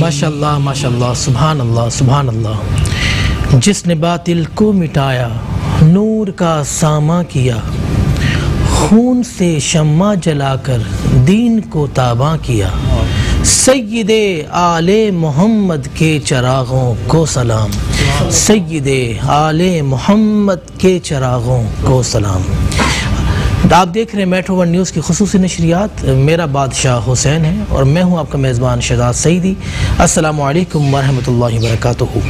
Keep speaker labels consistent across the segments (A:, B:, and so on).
A: माशाअल्लाह माशाअल्लाह सुभान अल्लाह सुभान अल्लाह। जिसने बातिल को मिटाया नूर का सामा किया, खून से शम्मा जलाकर दीन को ताबा किया, सय्यदे आले मोहम्मद के चरागों को सलाम, सय्यदे आले मोहम्मद के चरागों को सलाम। आप देख रहे हैं मेट्रो वन न्यूज़ की खुसूसी नशरियात। मेरा बादशाह हुसैन है और मैं हूं आपका मेज़बान शहजाद सईदी। अस्सलामु अलैकुम वरहमतुल्लाहि वबरकातुहू।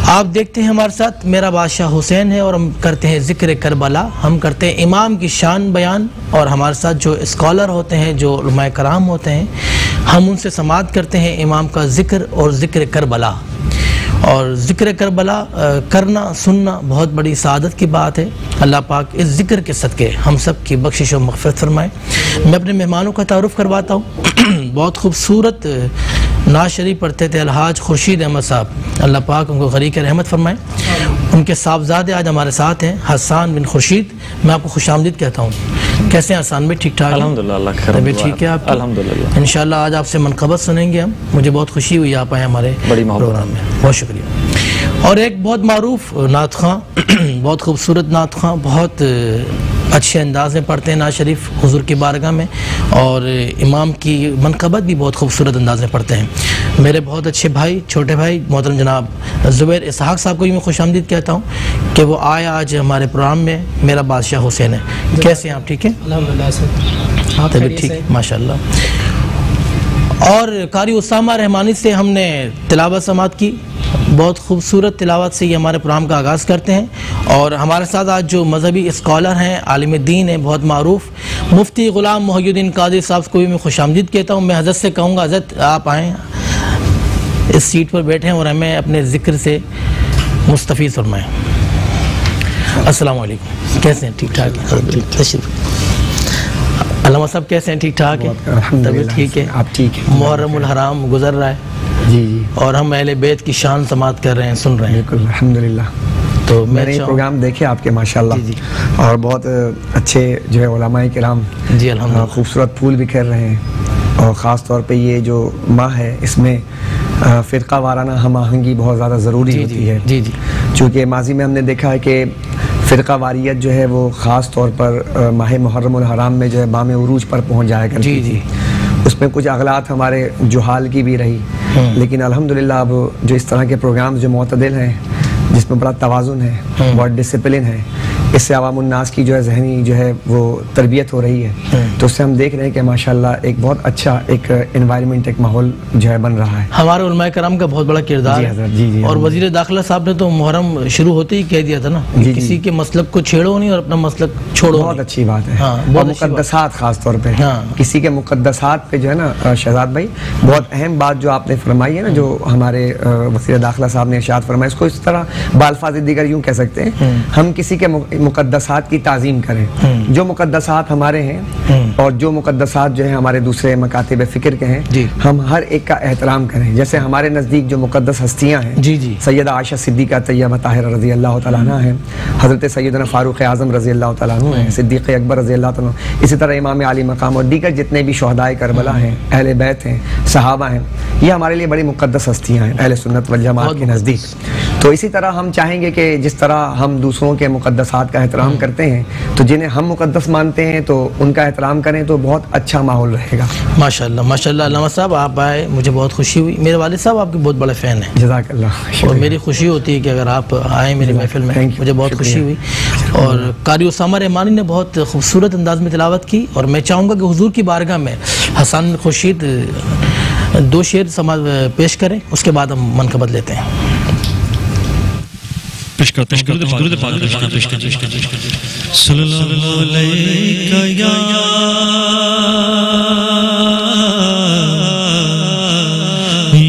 A: आप देखते हैं हमारे साथ मेरा बादशाह हुसैन है और हम करते हैं ज़िक्र करबला, हम करते हैं इमाम की शान बयान। और हमारे साथ जो स्कॉलर होते हैं, जो उलमाए कराम होते हैं, हम उनसे समाअत करते हैं इमाम का ज़िक्र और ज़िक्र करबला। और ज़िक्र करबला करना सुनना बहुत बड़ी सआदत की बात है। अल्लाह पाक इस ज़िक्र के सदक़े हम सब की बख्शिश और मग़फ़िरत फरमाए। मैं अपने मेहमानों का तारुफ़ करवाता हूँ। बहुत खूबसूरत नाज शरीफ पढ़ते थे अलहाज खुर्शीद अहमद साहब, अल्लाह पाक उनको गरीक़ रहमत फरमाए। उनके साहबजादे आज हमारे साथ हैं, हसन बिन खुर्शीद। मैं आपको खुशामदीद कहता हूँ। कैसे हैं हसन भाई? ठीक ठाक?
B: अल्हम्दुलिल्लाह,
A: तबीयत ठीक है आपकी?
B: अल्हम्दुलिल्लाह।
A: इंशाअल्लाह आज आपसे मनक़बत सुनेंगे हम। मुझे बहुत खुशी हुई आप आए हमारे प्रोग्राम में, बहुत शुक्रिया। और एक बहुत मारूफ नात ख़ां, बहुत खूबसूरत नात ख़ां, बहुत अच्छे अंदाज में पढ़ते हैं नाज शरीफ हुजूर की बारगाह में, और इमाम की मनक़बत भी बहुत खूबसूरत अंदाज में पढ़ते हैं। मेरे बहुत अच्छे भाई, छोटे भाई मोहतरम जनाब ज़ुबैर इसहाक़ साहब को भी मैं खुशामदीद कहता हूँ कि वो आए आज हमारे प्रोग्राम में। मेरा बादशाह हुसैन है। कैसे हैं आप? ठीक है
C: अल्हम्दुलिल्लाह सर, आप
A: तबीयत ठीक? माशाअल्लाह। और कारी उसामा रहमानी से हमने तिलावत समात की। बहुत खूबसूरत तिलावत से ये हमारे प्रोग्राम का आगाज़ करते हैं। और हमारे साथ आज जो मजहबी स्कॉलर हैं, आलिम दीन हैं, बहुत मारूफ मुफ्ती ग़ुलाम मोहिउद्दीन कादिर साहब को भी मैं खुशामदीद कहता हूँ। मैं हज़रत से कहूँगा, हज़रत आप आएँ, इस सीट पर बैठें और हमें अपने ज़िक्र से मुस्तफ़ीज़ फरमाएँ। अस्सलाम वालेकुम। कैसे हैं? ठीक ठाक हैं? अल्लामा साहब कैसे हैं? ठीक ठाक है? तबीयत ठीक है?
D: आप ठीक है?
A: मुहर्रमुल हराम गुजर रहा है
D: जी जी,
A: और हम अहले बैत की शान समात कर रहे हैं, सुन रहे हैं।
D: बिल्कुल अल्हम्दुलिल्लाह।
A: तो
D: मैंने ये प्रोग्राम देखे आपके माशाल्लाह,
A: जी,
D: और बहुत अच्छे जो है उलमाए किराम
A: जी अल्हम्दुलिल्लाह
D: खूबसूरत फूल बिखेर रहे हैं। और ख़ास तौर पे ये जो माह है, इसमें फ़िरका वाराना हम आहंगी बहुत ज़्यादा ज़रूरी होती है।
A: जी जी,
D: चूँकि माजी में हमने देखा है कि फ़िरका वारियत जो है वो ख़ास तौर पर माह मुहर्रमुल हराम में जो है बाम उरूज पर पहुँच जाया करती थी। उसमें कुछ अगलात हमारे जुहाल की भी रही, लेकिन अल्हम्दुलिल्लाह अब जो इस तरह के प्रोग्राम्स जो मुतदिल हैं, जिसमें बड़ा तवाज़ुन है, बहुत डिसिप्लिन है, इससे अवामुन्नास की जो है ज़हनी जो है वो तरबियत हो रही है। तो उससे हम देख रहे हैं कि माशाल्लाह एक बहुत अच्छा एक एनवायरनमेंट, एक माहौल जो है बन रहा है।
A: हमारे उलमाए कराम का बहुत बड़ा किरदार है।
D: जी,
A: और वज़ीर दाखिला साहब ने तो मुहर्रम शुरू होते ही कह दिया था ना, किसी के मसलक को छेड़ो नहीं और अपना मसलक छोड़ो।
D: बहुत अच्छी बात है।
A: हाँ,
D: और मुक़द्दसात ख़ास तौर पे, किसी के मुक़द्दसात पे जो है ना शहजाद भाई, बहुत अहम बात जो आपने फरमाई है ना, जो हमारे वज़ीर दाखिला साहब ने इरशाद फरमाया, इसको इस तरह बाल्फाज़ दीगर यूँ कह सकते हैं, हम किसी के मुक़द्दसात की ताज़ीम करें। जो मुक़द्दसात हमारे हैं और जो मुक़द्दसात जो है हमारे दूसरे मकातिब फ़िक्र के हैं, हम हर एक का एहतराम करें। जैसे हमारे नज़दीक जो मुक़द्दस हस्तियाँ हैं, जी सैयदा आयशा सिद्दीक़ा तैयबा ताहिरा रज़ी अल्लाह तआला अन्हा हैं, हज़रत सैयदना फ़ारूक़ आज़म रज़ी अल्लाह तआला अन्हु हैं, सिद्दीक़ अकबर रज़ी अल्लाह तआला, इसी तरह इमाम आली मकाम और दीगर जितने भी शुहदाए करबला हैं, अहले बैत हैं, सहाबा हैं, ये हमारे लिए बड़ी मुक़द्दस हस्तियाँ हैं अहले सुन्नत वल जमात के नज़दीक। तो इसी तरह हम चाहेंगे कि जिस तरह हम दूसरों के मुक़द्दसात का एहतराम करते हैं, तो जिन्हें हम मुक़द्दस मानते हैं तो उनका एहतराम करें तो बहुत अच्छा माहौल रहेगा।
A: माशाअल्लाह माशाअल्लाह। अल्लामा साहब आप आए, मुझे बहुत खुशी हुई। मेरे वालिद साहब आपके बहुत बड़े फ़ैन हैं।
D: जज़ाकल्लाह।
A: और मेरी खुशी होती है कि अगर आप आए मेरी महफिल में, मुझे बहुत खुशी हुई। और कारी उसामा रहमानी ने बहुत खूबसूरत अंदाज में तिलावत की, और मैं चाहूँगा कि हुजूर की बारगाह में हसन खुर्शीद 2 शेर पेश करें, उसके बाद हम मनक़बत लेते हैं।
C: सल्लल्लाहु अलैहि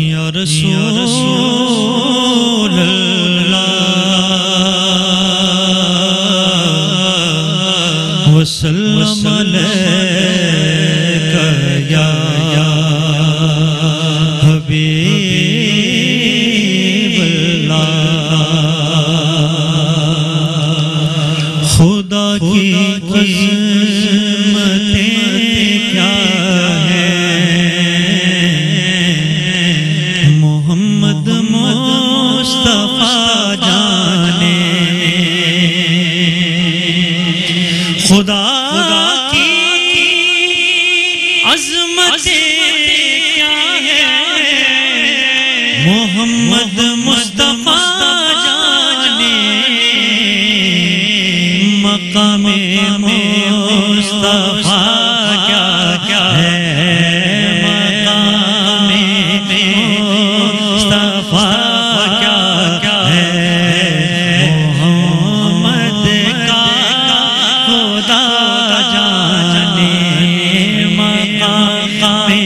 C: या रसूल अल्लाह वसल्लम अलैका या हबीब अल्लाह। खुदा की क़िस्मतें क्या हैं, मोहम्मद मुस्तफ़ा जाने। खुदा की अज़मतें क्या हैं, मोहम्मद मुस्तफ़ा जाने। मक़ामे मुस्तफ़ा क्या क्या है, मक़ामे मुस्तफ़ा क्या क्या है, मोहम्मद का खुदा जाने। मक़ामे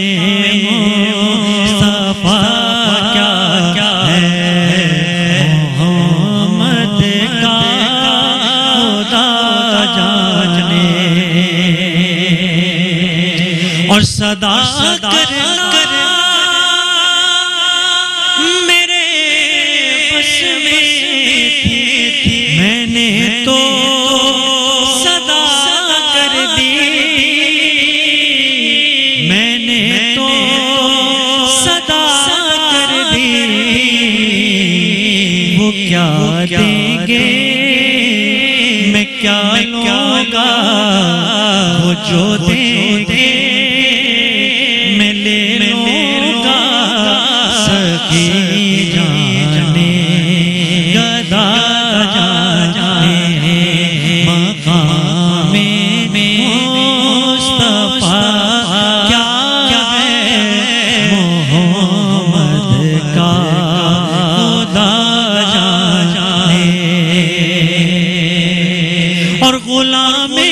C: मुस्तफ़ा क्या क्या है, और सदा करना मेरे बस में थी, मैंने तो सदा कर दी, मैंने तो सदा कर दी। वो क्या देंगे मैं क्या लूँगा, वो जो देंगे मैं ले लूँगा। सखी जाने गदा जाने मकामे मुस्तफा क्या है, मोहम्मद का खुदा जाने। और गुलामे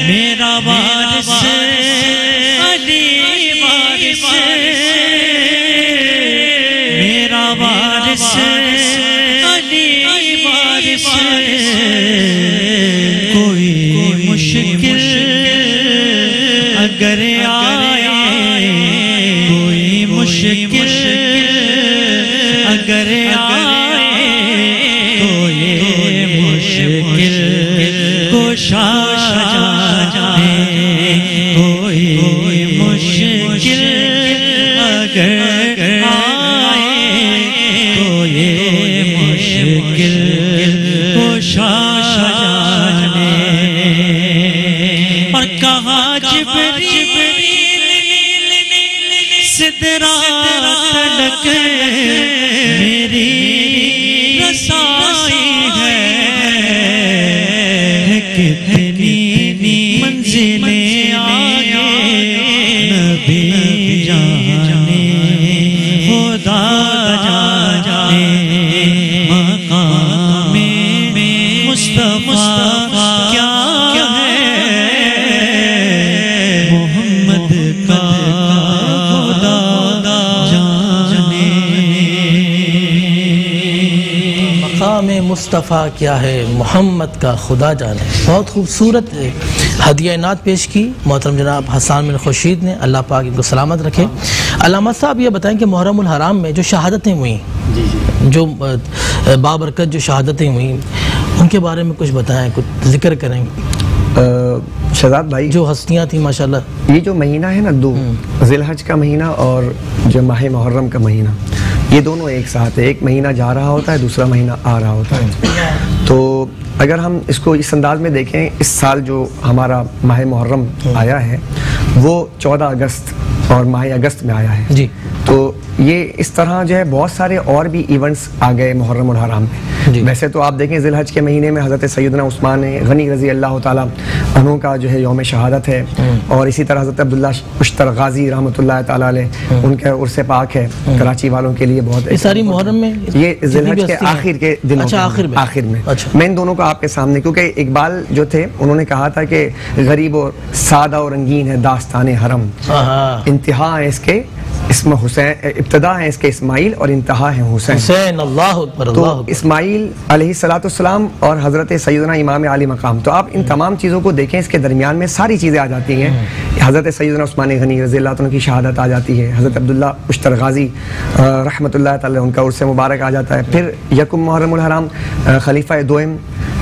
C: मेरा वारिस अली वारिस, मेरा वारिस अली वारिस। कोई मुश्किल अगर आए, कोई मुश्किल अगर आए, तो ये मुश्किल कुशा जाने। कोई मुश्किल अगर आए, तो ये मुश्किल कुशा जाने। और कहा जिब्रील सिदरा तलक मेरी रसाई है, कितनी मंजिलें आगे नबी जाने खुदा जाने। मकामे मुस्तफा क्या है, मोहम्मद का खुदा जाने।
A: मकाम मुस्तफ़ा क्या है, मोहम्मद का खुदा जाने। बहुत खूबसूरत हदिया इनात पेश की मोहतरम जनाब हसन बिन खुर्शीद ने, अल्लाह पाक इनको सलामत रखे। अल्लामा साहब ये बताएं कि मुहर्रमुल हराम में जो शहादतें हुई, जो बाबरकत जो शहादतें हुई, उनके बारे में कुछ बताएं, कुछ जिक्र करें।
D: शहजाद भाई,
A: जो हस्तियाँ थी माशाल्लाह,
D: ये जो महीना है ना, दो जिलहज का महीना और जो माह मुहर्रम का महीना, ये दोनों एक साथ है। एक महीना जा रहा होता है, दूसरा महीना आ रहा होता है। तो अगर हम इसको इस अंदाज में देखें, इस साल जो हमारा माह मुहर्रम आया है वो 14 अगस्त और माह अगस्त में आया है
A: जी।
D: तो ये इस तरह जो है बहुत सारे और भी इवेंट्स आ गए मुहर्रम उल हराम में। वैसे तो आप देखें जिलहज के महीने में हज़रत सैयदना उस्मान गनी रज़ी अल्लाह ताला अन्हु का जो है यौम शहादत है, और इसी तरह हज़रत अब्दुल्ला उश्तर गाजी रहमतुल्लाह ताला अलैह उनका उर्स पाक है कराची वालों के लिए। बहुत
A: सारी मुहर्रम में
D: ये जिलहज के आखिर के दिनों, आखिर में मैं इन दोनों को आपके सामने, क्योंकि इकबाल जो थे उन्होंने कहा था कि गरीब और सादा और रंगीन है दास्तान हरम, इंतहा है इसके इसमें हुसैन, इब्तदा है इसके इस्माइल और इंतहा है हुसैन।
A: अल्लाह अकबर।
D: तो इस्माइल अलैहिस्सलाम और हज़रत सैयदना इमाम आली मकाम, तो आप इन तमाम चीज़ों को देखें, इसके दरमियान में सारी चीज़ें आ जाती हैं। हज़रत सैयदना उस्मान गनी रज़ी अल्लाह तआला की शहादत आ जाती है, हज़रत अब्दुल्ला उश्तर गाजी रहमतुल्लाह तआला उनका उर्स मुबारक आ जाता है। फिर यकुम मुहर्रम उल हराम खलीफा दोम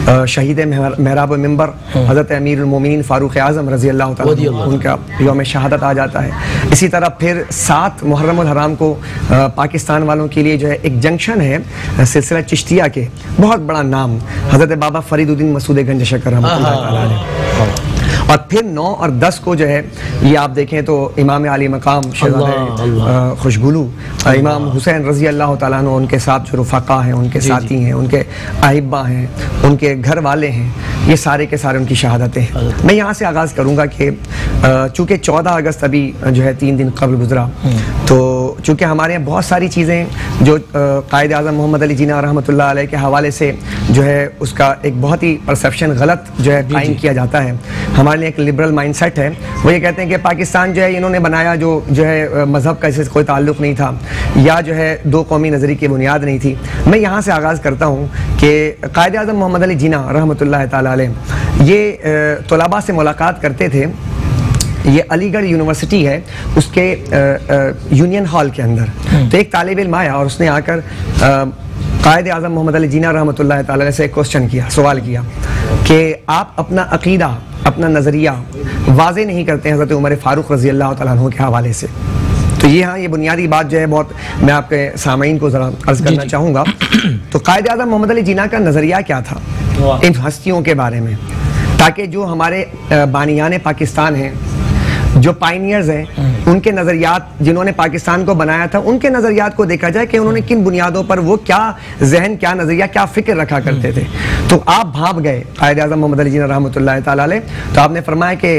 D: शहीद महराब मिंबर हज़रत अमीरुल मोमिनीन फ़ारूक आज़म रज़ी अल्लाह तआला उनका यौम शहादत आ जाता है। इसी तरह फिर 7 मुहर्रम उल हराम को पाकिस्तान वालों के लिए जो है एक जंक्शन है सिलसिला चिश्तिया के, बहुत बड़ा नाम हज़रत बाबा फरीदुद्दीन मसूद गंज शकर रहमतुल्लाह तआला अलैह। और फिर 9 और 10 को जो है ये आप देखें तो इमाम आली मकाम शहज़ादे खुशगुलू इमाम हुसैन रज़ी अल्लाह तआला अन्हु, उनके साथ जो रुफ़क़ा हैं, उनके साथी हैं, उनके अहिब्बा हैं, उनके घर वाले हैं, ये सारे के सारे उनकी शहादतें हैं। मैं यहाँ से आगाज़ करूँगा कि चूँकि 14 अगस्त अभी जो है 3 दिन कबल गुजरा, तो चूँकि हमारे यहाँ बहुत सारी चीज़ें जो कायद आज़म मोहम्मद अली जिन्ना रहमतुल्लाह अलैह के हवाले से जो है उसका एक बहुत ही परसेप्शन गलत जो है कायम किया जाता है हमारे लिए एक लिबरल माइंडसेट है। वो ये कहते हैं कि पाकिस्तान जो है इन्होंने बनाया, जो है मज़हब का इससे कोई ताल्लुक़ नहीं था, या जो है दो कौमी नज़रिए की बुनियाद नहीं थी। मैं यहाँ से आगाज़ करता हूँ कि कायद आज़म मोहम्मद अली जिन्ना रहमतुल्लाह ताला अलैह ये तलबा से मुलाकात करते थे। ये अलीगढ़ यूनिवर्सिटी है, उसके यूनियन हॉल के अंदर। तो एक तालिब इल्म आया और उसने आकर कायद आज़म मोहम्मद अली जिन्ना रहमतुल्लाह ताला अलैह से एक क्वेश्चन किया, सवाल किया कि आप अपना अकीदा, अपना नज़रिया वाज़े नहीं करते हैं हज़रत उमर फ़ारूक रज़ी अल्लाह तआला अन्हु के हवाले से। तो ये बुनियादी बात जो है बहुत मैं आपके सामीन को ज़रा अर्ज़ करना चाहूँगा। तो कायद आज़म मोहम्मद अली जिन्ना का नज़रिया क्या था इन हस्तियों के बारे में, ताकि जो हमारे बानियान पाकिस्तान हैं, जो पाइनियर्स हैं, उनके नज़रियात, जिन्होंने पाकिस्तान को बनाया था, उनके नज़रियात को देखा जाए कि उन्होंने किन बुनियादों पर वो क्या जहन, क्या नज़रिया, क्या फ़िक्र रखा करते थे। तो आप भाप गए कायद आज़म मोहम्मद अली जिन्ना रहमतुल्लाह ताला अलैह। तो आपने फरमाया कि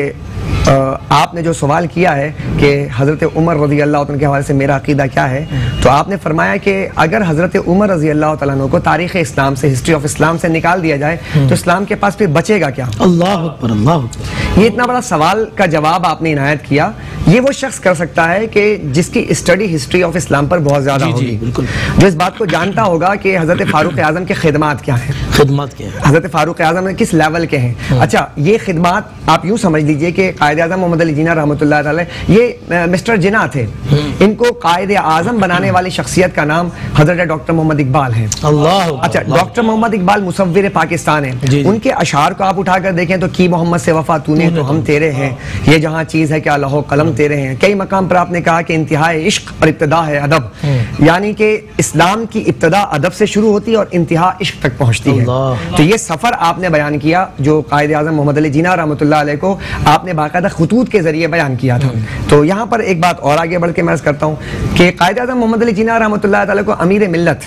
D: आपने जो सवाल किया है कि हज़रत उमर रज़ी अल्लाह तआला के हवाले से मेरा अकीदा क्या है, तो आपने फरमाया कि अगर हज़रत उमर रज़ी अल्लाह तआला अन्हु को तारीख़ इस्लाम से, हिस्ट्री ऑफ इस्लाम से निकाल दिया जाए तो इस्लाम के पास फिर बचेगा क्या?
A: अल्लाह अकबर, अल्लाह अकबर।
D: ये इतना बड़ा सवाल का जवाब आपने इनायत किया। ये वो शख्स कर सकता है कि जिसकी स्टडी हिस्ट्री ऑफ इस्लाम पर बहुत ज़्यादा होगी,
A: बिल्कुल,
D: जो इस बात को जानता होगा कि हज़रत फ़ारूक आज़म के खिदमात क्या हैं,
A: खिदमत क्या है,
D: हज़रत फ़ारूक आज़म किस लेवल के हैं। अच्छा, ये खिदमात आप यूँ समझ लीजिए कि कायद आज़म मोहम्मद अली जिन्ना रहमतुल्लाह अलैह ये मिस्टर जिन्ना थे। इनको कायद आज़म बनाने वाली शख्सियत का नाम हज़रत डॉक्टर मोहम्मद इकबाल है।
A: अल्लाह।
D: अच्छा, डॉक्टर मोहम्मद इकबाल मुसव्विर पाकिस्तान है। उनके अशार को आप उठाकर देखें तो की मोहम्मद से वफा तूने तो हम तेरे हैं, ये जहाँ चीज़ है क्या लौह कलम तेरे हैं। कई मकाम पर आपने कहा कि इंतहाए इश्क और इब्तदा है अदब, यानी कि इस्लाम की इब्तदा अदब से शुरू होती है और इंतहा इश्क तक पहुँचती है। तो ये सफ़र आपने बयान किया जो कायद आज़म मोहम्मद अली जिन्ना रहमतुल्लाह अलैह को आपने बाकायदा खतूत के जरिए बयान किया था। तो यहाँ पर एक बात और आगे बढ़ के मैं अर्ज़ करता हूँ कि कायद आज़म मोहम्मद अली जिन्ना रहमतुल्लाह अलैह को अमीर मिल्लत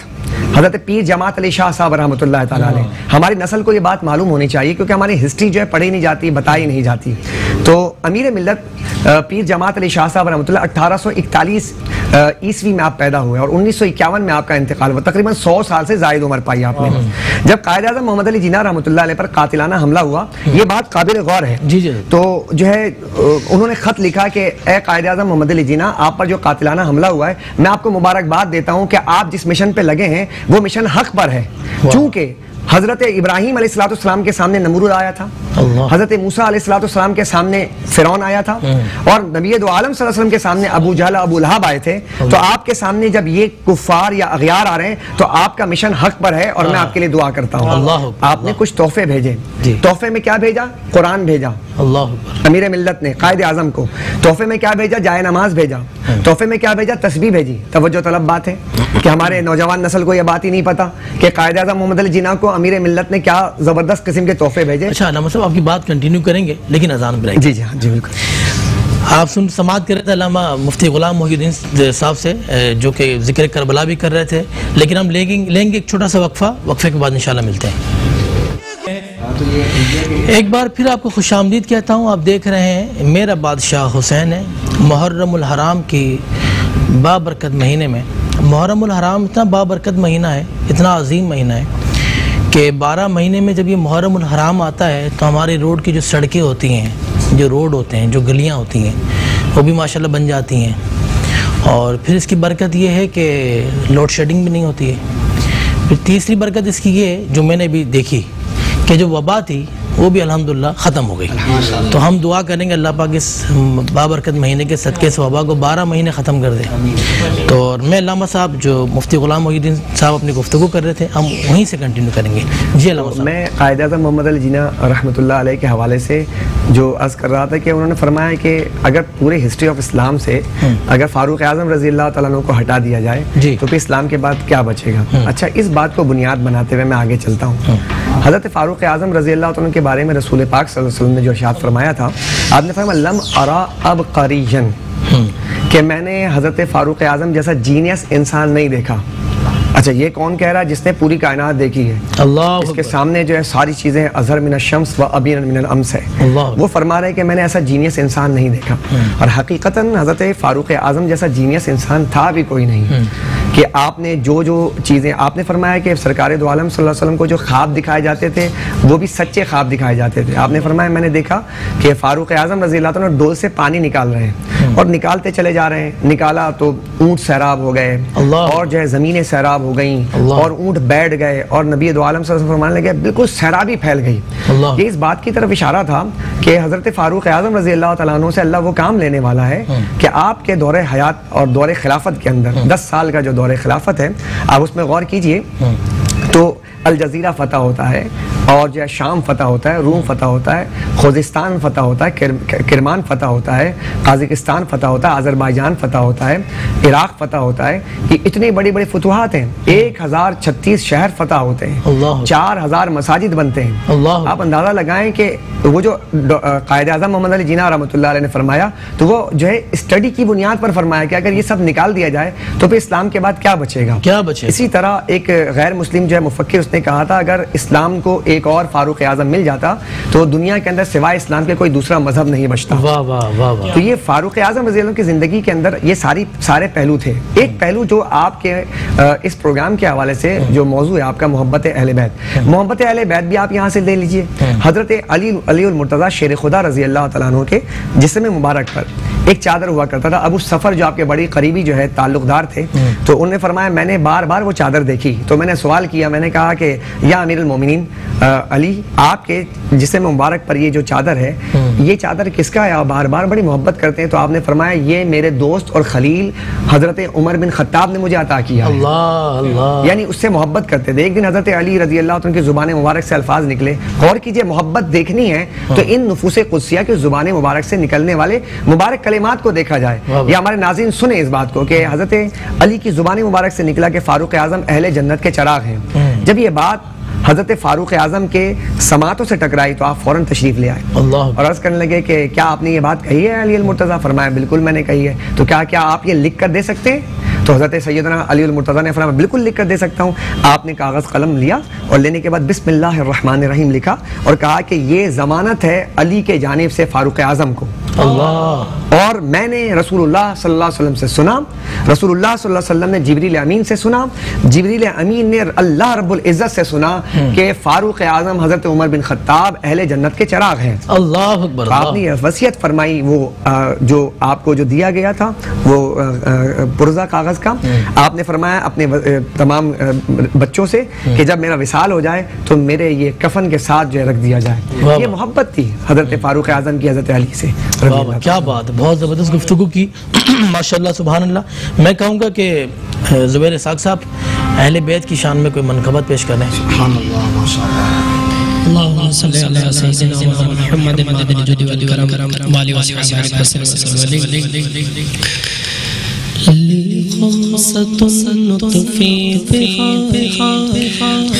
D: हज़रत पीर जमात अली शाह साहब रहमतुल्लाह ताला अलैह, हमारी नस्ल को ये बात मालूम होनी चाहिए क्योंकि हमारी हिस्ट्री जो है पढ़ी नहीं जाती, बताई नहीं जाती। तो अमीर मिल्लत पीर जमात अली शाह साहब रहमतुल्लाह 1841 ईस्वी में आप पैदा हुए और 1951 में आपका इंतकाल हुआ। तकरीबन 100 साल से ज़ायद उम्र पाई आपने। जब कायद आज़म मोहम्मद अली जिन्ना रहमतुल्लाह अलैह पर कातिलाना हमला हुआ, ये बात काबिल गौर है।
A: जी जी।
D: तो जो है उन्होंने ख़त लिखा कि ए कायद आज़म मोहम्मद अली जिन्ना, आप पर जो कातिलाना हमला हुआ है, मैं आपको मुबारकबाद देता हूँ कि आप जिस मिशन पे लगे हैं वो मिशन हक पर है। चूँकि हज़रत इब्राहीम अलैहिस्सलाम के सामने नमरूद आया था, हज़रत मूसा अलैहिस्सलाम के सामने फ़िरौन आया था और नबी दो आलम सल्लल्लाहु अलैहि वसल्लम के सामने अबू जहल अबू लहब आए थे। तो आपके सामने जब ये कुफ़ार या अग़यार आ रहे हैं तो आपका मिशन हक पर है और मैं आपके लिए दुआ करता हूँ। आपने कुछ तोहफे भेजे, तोहफे में क्या भेजा? कुरान भेजा अमीर मिल्लत ने कायद आज़म को। तोहफे में क्या भेजा? जाए नमाज भेजा। तोहफे में क्या भेजा? तस्बीह भेजी। तवज्जो तलब बात है कि हमारे नौजवान नस्ल को यह बात ही नहीं पता कि कायद आज़म मोहम्मद अली जिन्ना को अमीर मिल्लत ने क्या ज़बरदस्त किस्म के तोहफे भेजे।
A: अच्छा अल्लामा साहब, आपकी बात कंटिन्यू करेंगे लेकिन अजान पर
D: जी जी जी बिल्कुल।
A: आप समाअत कर रहे थे अल्लामा मुफ्ती गुलाम मोहिउद्दीन साहब से, जो कि जिक्र करबला भी कर रहे थे, लेकिन हम लेंगे एक छोटा सा वक्फा, वक्फे के बाद इंशाल्लाह मिलते हैं। एक बार फिर आपको खुशामदीद कहता हूँ। आप देख रहे हैं मेरा बादशाह हुसैन है। मुहर्रमुल हराम की बाबरकत महीने में, मुहर्रमुल हराम इतना बाबरकत महीना है, इतना अजीम महीना है कि 12 महीने में जब ये मुहर्रमुल हराम आता है तो हमारी रोड की जो सड़कें होती हैं, जो रोड होते हैं, जो गलियाँ होती हैं, वो भी माशाल्लाह बन जाती हैं। और फिर इसकी बरकत ये है कि लोड शेडिंग भी नहीं होती है। फिर तीसरी बरकत इसकी ये है जो मैंने भी देखी कि जो वबा थी वो भी अल्हम्दुलिल्लाह ख़त्म हो गई। तो हम दुआ करेंगे अल्लाह पाक इस बाबरकत महीने के सदक़े से वबा को 12 महीने ख़त्म कर दे। तो मैं अल्लामा साहब जो मुफ्ती गुलाम मोहिउद्दीन साहब अपनी गुफ्तगू कर रहे थे, हम वहीं से कंटिन्यू करेंगे। जी अल्लामा साहब।
D: मैं कायद आज़म मोहम्मद अली जिन्ना रहमतुल्लाह अलैह के हवाले से जो अर्ज़ कर रहा था कि उन्होंने फरमाया कि अगर पूरे हिस्ट्री ऑफ इस्लाम से अगर फ़ारूक आज़म रज़ी अल्लाह तआला अन्हु को हटा दिया जाए तो फिर इस्लाम के बाद क्या बचेगा। अच्छा, इस बात को बुनियाद बनाते हुए मैं आगे चलता हूँ। हज़रत फ़ारूक आज़म रज़ी अल्लाह तआला के बारे में रसूल पाक सल्लल्लाहु अलैहि वसल्लम ने जो इरशाद फरमाया था, आपने फरमाया लम अरा अब करीजन, कि मैंने हज़रत फ़ारूक आज़म जैसा जीनियस इंसान नहीं देखा। अच्छा, ये कौन कह रहा है? जिसने पूरी कायनात देखी है। अल्लाह, इसके सामने जो है सारी चीज़ें अज़हर मिन अश-शम्स व अबीन मिन अल-अम्स है। वो फरमा रहे हैं कि मैंने ऐसा जीनियस इंसान नहीं देखा। और हकीकतन हज़रत फ़ारूक आज़म जैसा जीनियस इंसान था भी कोई नहीं। कि आपने जो जो चीज़ें आपने फरमाया कि सरकार दो आलम सल्लल्लाहु अलैहि वसल्लम को जो ख्वाब दिखाए जाते थे वो भी सच्चे ख्वाब दिखाए जाते थे। आपने फरमाया मैंने देखा कि फारूक आज़म रज़ी अल्लाह तआला डोल से पानी निकाल रहे हैं और निकालते चले जा रहे हैं। निकाला तो ऊँट सैराब हो गए और जो है ज़मीनें सैराब हो गई और ऊँट बैठ गए और नबी दो आलम सल्लल्लाहु अलैहि वसल्लम फरमाने लगे बिल्कुल सैराबी फैल गई। ये इस बात की तरफ इशारा था कि हज़रत फारूक आज़म रज़ी अल्लाह तआला अन्हु से अल्लाह वो काम लेने वाला है कि आपके दौरे हयात और दौरे खिलाफत के अंदर 10 साल का जो दौरे खिलाफत है आप उसमें गौर कीजिए तो अल जज़ीरा फ़तह होता है और जो है शाम फ़तह होता है, रूम फ़तह होता है, खुज़िस्तान फ़तह होता है, किरमान फ़तह होता है, काज़ाकिस्तान फ़तह होता है, अज़रबैजान फ़तह होता है, इराक़ फ़तह होता है। ये इतनी बड़ी बड़ी फतूहात हैं। 1036 शहर फ़तह होते हैं, 4000 मसाजिद बनते हैं। आप अंदाज़ा लगाएं कि वो जो कायद आज़म मोहम्मद अली जिन्ना रहमतुल्लाह अलैह ने फरमाया तो वो जो है स्टडी की बुनियाद पर फरमाया कि अगर ये सब निकाल दिया जाए तो फिर इस्लाम के बाद क्या बचेगा, क्या बचेगा। इसी तरह एक गैर मुस्लिम जो है मुफक्किर उसने कहा था अगर इस्लाम को एक और फारूक आज़म मिल जाता तो दुनिया के अंदर सिवाय इस्लाम के कोई दूसरा मजहब नहीं बचता। वाह वाह वाह वाह। तो ये फारूक आज़म रज़ी अल्लाह की ज़िंदगी के अंदर ये सारे पहलू थे। एक पहलू जो आपके इस प्रोग्राम के हवाले से जो मौजू है आपका मोहब्बत अहले बैत, मोहब्बत अहले बैत भी आप यहाँ से ले लीजिए। हज़रत अली उल मुर्तज़ा शेर खुदा रज़ी अल्लाह तआला अन्हु के जिस्म मुबारक पर एक चादर हुआ करता था। अबू सफ़र जो आपके बड़ी करीबी जो है ताल्लुकदार थे तो उन्होंने फरमाया मैंने बार बार वो चादर देखी तो मैंने सवाल किया, मैंने कहा कि या अमीरुल मोमिनीन अली आपके जिस्म मुबारक पर ये जो चादर है ये चादर किसका है, आप बार बार बड़ी मोहब्बत करते हैं। तो आपने फरमाया ये मेरे दोस्त और खलील हज़रत उमर बिन खत्ताब ने मुझे अता किया। अल्लाह अल्लाह, यानी उससे मोहब्बत करते थे। एक दिन हज़रत अली रज़ी अल्लाह तआला की ज़ुबान मुबारक से अल्फाज निकले। गौर कीजिए, मोहब्बत देखनी है तो इन नुफूस कुद्सिया की ज़ुबान मुबारक से निकलने वाले मुबारक कलिमात को देखा जाए। या हमारे नाज़रीन सुने इस बात को कि हज़रत अली की ज़ुबान मुबारक से निकला कि फारूक आज़म अहले जन्नत के चराग हैं। जब ये बात हज़रत फारूक आज़म के समातों से टकराई तो आप फ़ौरन तशरीफ़ ले आए और अर्ज़ करने लगे कि क्या आपने ये बात कही है अली अल मुर्तज़ा? फरमाया बिल्कुल मैंने कही है। तो क्या आप ये लिख कर दे सकते हैं? तो हज़रत सैयदना अली अल मुर्तज़ा ने फरमाया बिल्कुल लिख कर दे सकता हूँ। आपने कागज़ कलम लिया और लेने के बाद बिस्मिल्लाहिर रहमानिर रहीम लिखा और कहा कि ये ज़मानत है अली के जानिब से फारूक आज़म को। अल्लाह। और मैंने रसूलुल्लाह सल्लल्लाहु अलैहि वसल्लम से सुना, रसूलुल्लाह सल्लल्लाहु अलैहि वसल्लम ने जिब्रील अमीन से सुना, जिब्रील अमीन ने अल्लाह रब्बुल इज़्ज़त से सुना कि फारूक आज़म हज़रत उमर बिन खत्ताब अहले जन्नत के चराग हैं। अल्लाह अकबर। आपने वसीयत फरमाई, वो जो आपको जो दिया गया था वो पुर्जा कागज़ का, आपने फरमाया अपने तमाम बच्चों से कि जब मेरा विसाल हो जाए तो मेरे ये कफन के साथ जो है रख दिया जाए। ये मोहब्बत थी हज़रत फारूक आज़म की हज़रत अली से।
A: क्या बात है, बहुत ज़बरदस्त गुफ्तगू की माशाअल्लाह सुभान अल्लाह। मैं कहूँगा कि ज़ुबैर इसाक़ साहब अहले बैत की शान में कोई मनक़बत पेश कर रहे हैं। सुभान अल्लाह माशाअल्लाह।
B: अल्लाहुम्मा सल्लि अला सय्यिदिना मुहम्मद मादिल जुदी वल करम वाली वसहबिहि वसल्लम। खम्सतुन नुतफ़ी बिहा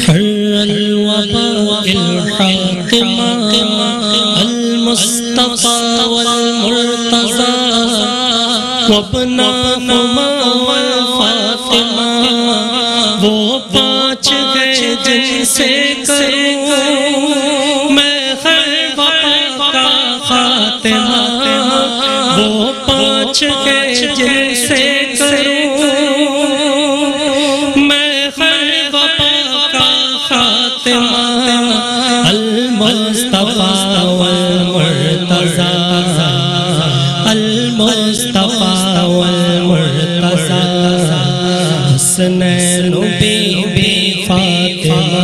B: हर्रल वबाइल हातिमा अल मुस्तफ़ा वल मुर्तज़ा वबनाहुमा वल फातिमा। वो पाँच गए जिनसे करूं मैं हर वबा का खातिमा। वो पाँच गए जिनसे करूं मैं हर वबा का खातिमा। अल मुस्तफ़ा वल मुर्तज़ा अल मुस्तफ़ा वल मुर्तज़ा हसनैन बीबी फातिमा।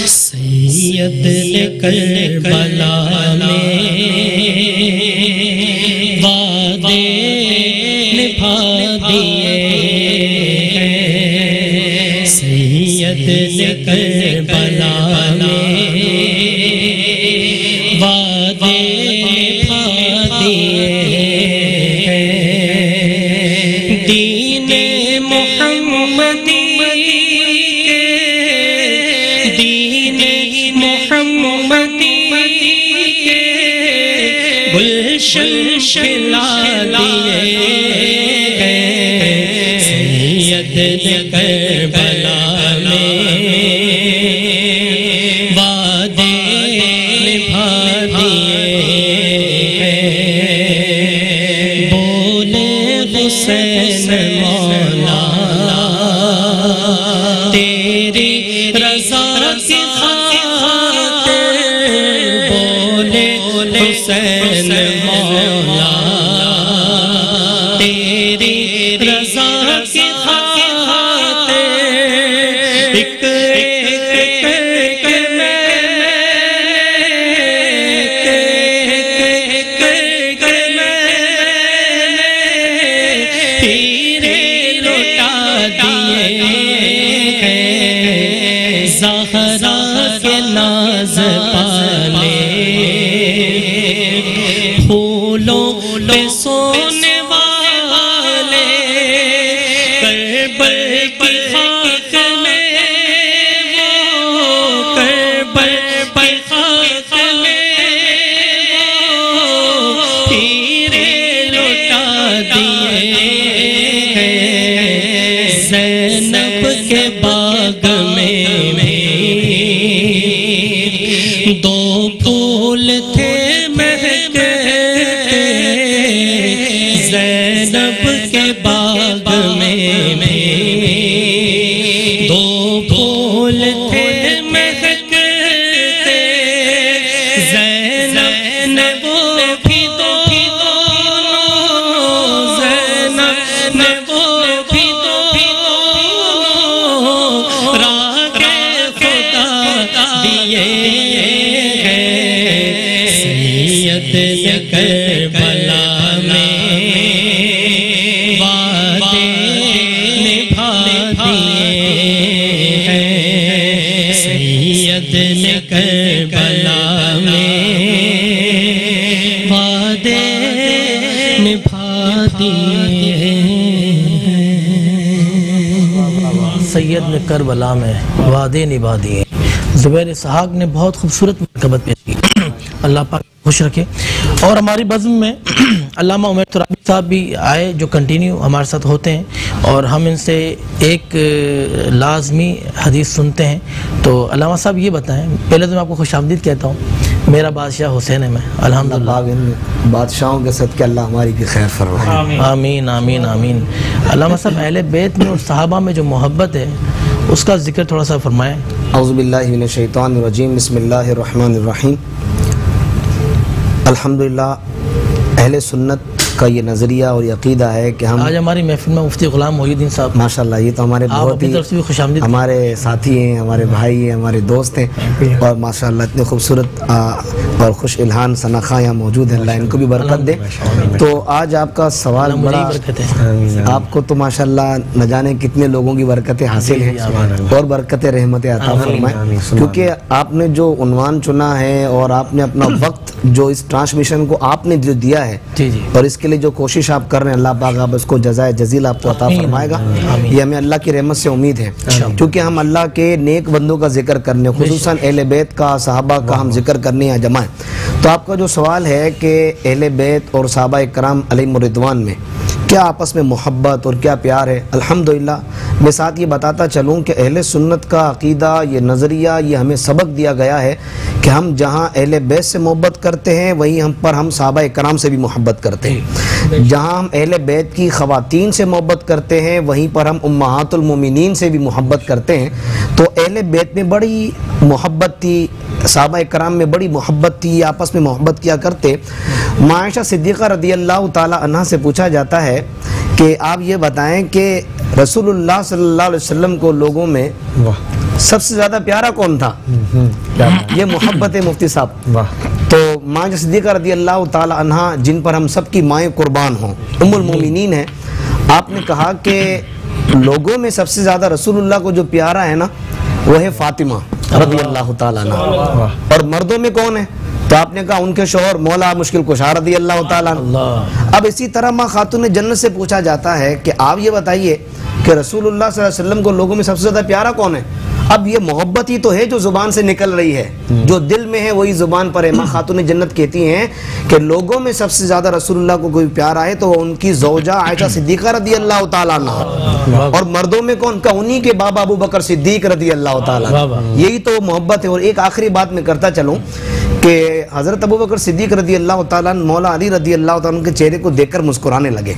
B: सैयद ने करबला में वादे निभा दिए। सैयद ने करबला में वादे निभा दिए। दीने मोहम्मदी के दीने मोहम्मदी के गुलशन खिला दिए। सैयद ने करबला में वादे निभा दिए। रज़ा की खातिर बोले हुसैन मौला, तेरी रज़ा की खातिर एक एक हीरे लौटा दिए हैं, ज़हरा के नाज़ पाले, फूलों पे सोने वाले, करबल की खाक में वो, करबल की खाक में वो हीरे लौटा दिए हैं, ज़ैनब के बाग में दो फूल थे महके, ज़ैनब के बाग में दो फूल थे महके, ज़ैनब ने वो भी दोनों, ज़ैनब ने वो भी दोनों रागे खुदा दिए हैं, सैयद ने करबला में वादे निभा दिए हैं, सैयद ने करबला में वादे निभा दिए हैं।
A: सैयद ने करबला में वादे निभा दिए। ज़ुबैर इसहाक ने बहुत खूबसूरत मरकबत पेश की, अल्लाह पाक खुश रखे। और हमारी बज़्म में अल्लामा उमैर तुराबी साहब भी आए जो कंटिन्यू हमारे साथ होते हैं, और हम इनसे एक लाजमी हदीस सुनते हैं। तो अल्लामा साहब ये बताएं, पहले तो मैं आपको खुशामदीद कहता हूँ, मेरा बादशाह हुसैन है मैं, अल्हम्दुलिल्लाह।
D: बादशाहों के सदक़े अल्लाह हमारी भी खैर फरमाए।
A: आमीन आमीन आमीन। अल्लामा साहब अहले बैत में और सहाबा में जो मोहब्बत है उसका जिक्र थोड़ा सा फरमाएं।
E: औज़ु बिल्लाहि मिनश शैतानिर रजीम, बिस्मिल्लाहिर रहमानिर रहीम। अल्हम्दुलिल्लाह, अहले सुन्नत का ये नज़रिया और अक़ीदा है कि हम,
A: आज हमारी महफिल में मुफ्ती ग़ुलाम मोहिउद्दीन साहब,
E: माशाल्लाह, ये तो हमारे बहुत ही
A: खुशामदीद
E: हमारे साथी हैं, हमारे भाई हैं, हमारे दोस्त हैं, और माशाल्लाह इतने खूबसूरत और खुश इल्हान सनाखा यहाँ मौजूद है, अल्लाह इनको भी बरकत दे। तो आज आपका सवाल बड़ा, आपको तो माशाल्लाह न जाने कितने लोगों की बरकतें हासिल हैं और बरकतें रहमतें अता फरमाए, क्योंकि आपने जो उन्वान चुना है और आपने अपना वक्त जो इस ट्रांसमिशन को आपने जो दिया है और इसके लिए जो कोशिश आप कर रहे हैं, अल्लाह पाक आप उसको जज़ाए जज़ील आपको अता फरमाएगा। ये हमें अल्लाह की रहमत से उम्मीद है, क्योंकि हम अल्लाह के नेक बंदों का जिक्र करने, खुसूसन अहले बैत का, सहाबा का हम जिक्र करने यहाँ जमा है। तो आपका जो सवाल है कि अहले बैत और सहाबा इकराम अलैहिम रिदवान में क्या आपस में मोहब्बत और क्या प्यार है, अल्हम्दुलिल्लाह मैं साथ ये बताता चलूँ कि अहले सुन्नत का अक़ीदा, ये नज़रिया, ये हमें सबक दिया गया है कि हम जहाँ अहले बैत से मोहब्बत करते हैं वहीं हम सहाबा इकराम से भी मोहब्बत करते हैं। जहाँ हम अहले बैत की ख़वातीन से मोहब्बत करते हैं वहीं पर हम उम्महातुल मोमिनीन से भी मोहब्बत करते हैं। तो अहले बैत में बड़ी मोहब्बत थी, सहाबा इकराम में बड़ी मोहब्बत थी, आपस में मोहब्बत किया करते। आयशा सिद्दीक़ा रज़ियल्लाहु ताला अन्हा से पूछा जाता है कि आप ये बताएं कि रसूलुल्लाह सल्लल्लाहु अलैहि वसल्लम को लोगों में सबसे ज़्यादा प्यारा कौन था? ये मोहब्बत है मुफ्ती साहब। तो माँ सिद्दीक़ा रज़ियल्लाहु ताला अन्हा, जिन पर हम सब की माएँ कुर्बान हों, उम्मुल मोमिनीन है, आपने कहा कि लोगों में सबसे ज़्यादा रसूलुल्लाह को जो प्यारा है ना वो है फ़ातिमा रज़ियल्लाहु ताला अन्हा। और मर्दों में कौन है? तो आपने कहा उनके शौहर मौला मुश्किल कुशा रज़ियल्लाहु ताला अन्हु। अब इसी तरह माँ खातून जन्नत से पूछा जाता है कि आप ये बताइए कि रसूलुल्लाह सल्लल्लाहु अलैहि वसल्लम को लोगों में सबसे ज़्यादा प्यारा कौन है? अब ये मोहब्बत ही तो है जो ज़ुबान से निकल रही है, जो दिल में है वही ज़ुबान पर है। माँ खातून जन्नत कहती हैं कि लोगों में सबसे ज़्यादा रसूलुल्लाह को कोई प्यारा है तो उनकी ज़ौजा आयशा सिद्दीक़ा रज़ियल्लाहु ताला अन्हा। और मर्दों में कौन? का उन्हीं के बाबा अबू बकर सिद्दीक़ रज़ियल्लाहु ताला। यही तो मोहब्बत है। और एक आखिरी बात मैं करता चलूँ कि हज़रत अबू बकर सिद्दीक़ रज़ियल्लाहु ताला मौला अली रज़ियल्लाहु ताला के चेहरे को देखकर मुस्कुराने लगे।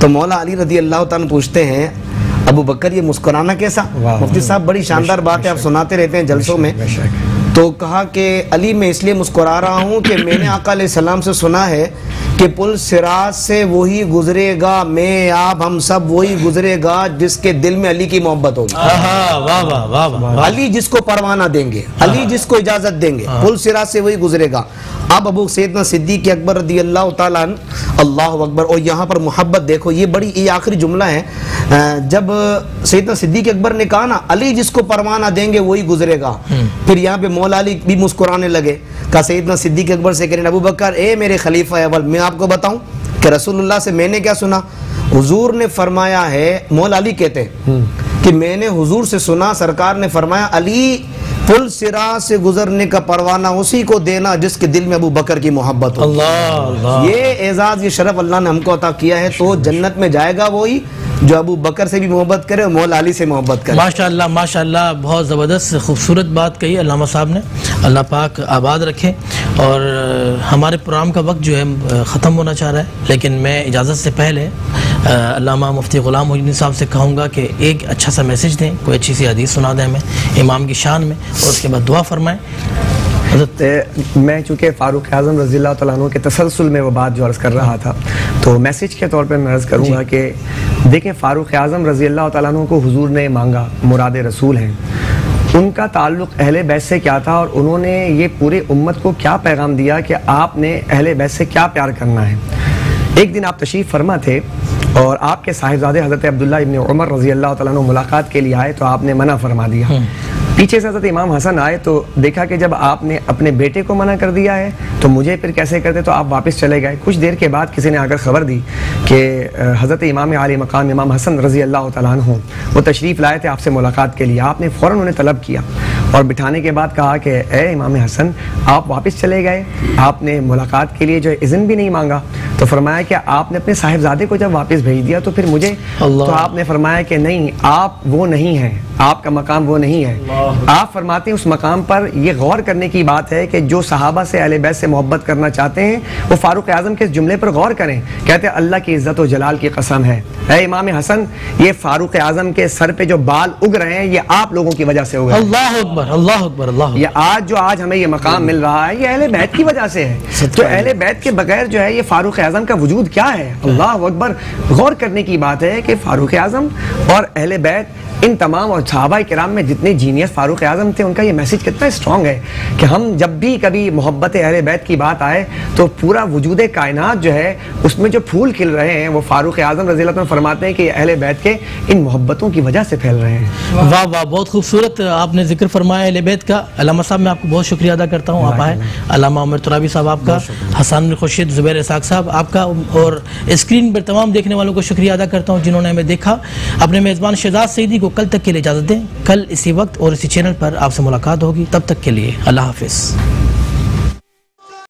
E: तो मौला अली रज़ियल्लाहु ताला पूछते हैं अबू बकर ये मुस्कुराना कैसा? मुफ्ती साहब बड़ी शानदार बात है, आप सुनाते रहते हैं जलसों में। तो कहा कि अली मैं इसलिए मुस्कुरा रहा हूँ कि मैंने आका अलैहिस्सलाम से सुना है कि पुल सिरात से वही गुजरेगा, मैं आप हम सब वही गुजरेगा जिसके दिल में अली की मोहब्बत होगी।
A: वाह वाह वाह वाह।
E: अली जिसको परवाना देंगे, अली जिसको इजाजत देंगे, पुल सिरात से वही गुजरेगा। अब अबू सैयदना सिद्दीक़ अकबर रज़ी अल्लाह ताला अन्हु, अल्लाहु अकबर। और यहाँ पर मोहब्बत देखो, ये बड़ी, ये आखिरी जुमला है। जब सैयदना सिद्दीक़ अकबर ने कहा ना अली जिसको परवाना देंगे वही गुजरेगा, फिर यहाँ पे मौला अली भी मुस्कुराने लगे। कहा सैयदना सिद्दीक़ अकबर से करें अबू बकर ए मेरे खलीफा अव्वल, मैं आपको बताऊं कि रसूलुल्लाह से मैंने क्या सुना। हुजूर ने फरमाया है, मौला अली कहते हैं कि मैंने हुजूर से सुना, सरकार ने फरमाया अली पुल सिरा से गुजरने का परवाना उसी को देना जिसके दिल में अबू बकर की मोहब्बत हो।
A: अल्लाह,
E: ये एजाज, ये शरफ अल्लाह ने हमको अता किया है। तो जन्नत में जाएगा वही जो अबू बकर से भी मोहब्बत करे और मौला अली से मोहब्बत करे।
A: माशाअल्लाह माशाअल्लाह, बहुत ज़बरदस्त खूबसूरत बात कही अल्लामा साहब ने। अल्लाह पाक आबाद रखे। और हमारे प्रोग्राम का वक्त जो है ख़त्म होना चाह रहा है, लेकिन मैं इजाज़त से पहले अल्लामा मुफ्ती ग़ुलाम मोइनुद्दीन साहब से कहूँगा कि एक अच्छा सा मैसेज दें, कोई अच्छी सी हदीस सुना दें हमें इमाम की शान में, और उसके बाद दुआ फरमाएं।
D: मैं चूँकि फ़ारूक आज़म रज़ी अल्लाह तआला अन्हु के तसलसल में वो बात जो अर्ज़ कर रहा था, तो मैसेज के तौर पे मैं अर्ज़ करूँगा कि देखें फ़ारूक आज़म रज़ी अल्लाह तआला अन्हु को हुजूर ने मांगा, मुराद रसूल हैं। उनका ताल्लुक़ अहले बैत से क्या था और उन्होंने ये पूरे उम्मत को क्या पैगाम दिया कि आपने अहले बैत से क्या प्यार करना है। एक दिन आप तशरीफ़ फरमा थे और आपके साहिबजादे हज़रत अब्दुल्ला इब्न उमर रज़ी अल्लाह तआला अन्हु मुलाकात के लिए आए, तो आपने मना फरमा दिया। पीछे से हज़रत इमाम हसन आए तो देखा कि जब आपने अपने बेटे को मना कर दिया है तो मुझे फिर कैसे करते, तो आप वापस चले गए। कुछ देर के बाद किसी ने आकर ख़बर दी कि हज़रत इमाम आली मकाम इमाम हसन रज़ी अल्लाह तआला अन्हु वो तशरीफ़ लाए थे आपसे मुलाकात के लिए। आपने फ़ौरन उन्हें तलब किया और बिठाने के बाद कहा कि ए इमाम हसन, आप वापस चले गए, आपने मुलाकात के लिए जो इज़्न भी नहीं मांगा। तो फरमाया कि आपने अपने साहिबजादे को जब वापस भेज दिया तो फिर मुझे, तो आपने फरमाया कि नहीं, आप वो नहीं हैं, आपका मकाम वो नहीं है। आप फरमाते हैं उस मकाम पर ये गौर करने की बात है कि जो सहाबा से अहले बैत से मोहब्बत करना चाहते हैं वो फारूक आज़म के इस जुमले पर गौर करें। कहते हैं अल्लाह की इज़्ज़त और जलाल की कसम है, ऐ इमाम हसन, ये फारूक आज़म के सर पे जो बाल उग रहे हैं ये आप लोगों की वजह से उग रहे हैं।
A: अल्लाह अकबर, अल्लाह अकबर, अल्लाह।
D: ये आज हमें ये मकाम मिल रहा है ये अहले बैत की वजह से है। तो अहले बैत के बगैर जो है ये फारूक आज़म का वजूद क्या है। अल्लाह अकबर, गौर करने की बात है कि फारूक आज़म और अहले बैत, इन तमाम और सहाबा किराम में जितने जीनियस फारूक आज़म थे, उनका ये मैसेज कितना स्ट्रॉन्ग है कि हम जब भी कभी मोहब्बत अहले बैत की बात आए तो पूरा वजूद कायनात जो है उसमें जो फूल खिल रहे हैं वो फारूक आज़म रज़ी अल्लाह अन्हु फरमाते हैं कि अहले बैत के इन मोहब्बतों की वजह से फैल रहे हैं।
A: वाह वाह, बहुत खूबसूरत आपने जिक्र फरमाया अहले बैत का। अल्लामा साहब मैं आपको बहुत शुक्रिया अदा करता हूँ, आप आए। अल्लामा उमर तुराबी साहब आपका, हसन खुर्शीद, ज़ुबैर इसाक साहब आपका, और स्क्रीन पर तमाम देखने वालों को शुक्रिया अदा करता हूँ जिन्होंने हमें देखा। अपने मेज़बान शहजाद सईदी को कल तक के लिए इजाज़त दें। कल इसी वक्त और इसी चैनल पर आपसे मुलाकात होगी, तब तक के लिए अल्लाह हाफिज़।